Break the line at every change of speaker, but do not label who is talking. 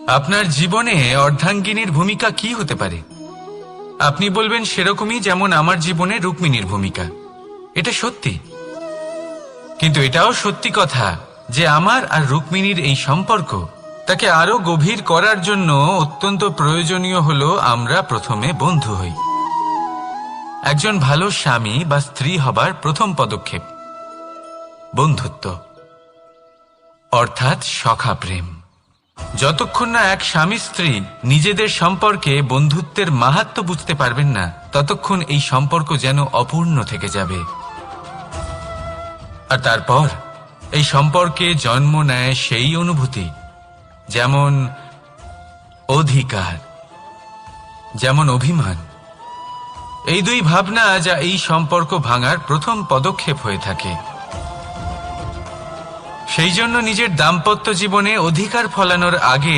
আপনার জীবনে অর্ধাঙ্গিনীর ভূমিকা কি হতে পারে? আপনি বলবেন সেরকমই যেমন আমার জীবনে রুক্মিণীর ভূমিকা। এটা সত্যি, কিন্তু এটাও সত্যি কথা যে আমার আর রুক্মিণীর এই সম্পর্ক তাকে আরো গভীর করার জন্য অত্যন্ত প্রয়োজনীয় হলো আমরা প্রথমে বন্ধু হই। একজন ভালো স্বামী বা স্ত্রী হবার প্রথম পদক্ষেপ বন্ধুত্ব, অর্থাৎ সখা প্রেম। যতক্ষণ না এক স্বামী স্ত্রী নিজেদের সম্পর্কে বন্ধুত্বের মাহাত্ম্য বুঝতে পারবেন না, ততক্ষণ এই সম্পর্ক যেন অপূর্ণ থেকে যাবে। আর তারপর এই সম্পর্কে জন্ম নেয় সেই অনুভূতি, যেমন অধিকার, যেমন অভিমান। এই দুই ভাবনা যা এই সম্পর্ক ভাঙার প্রথম পদক্ষেপ হয়ে থাকে। সেই জন্য নিজের দাম্পত্য জীবনে অধিকার ফলানোর আগে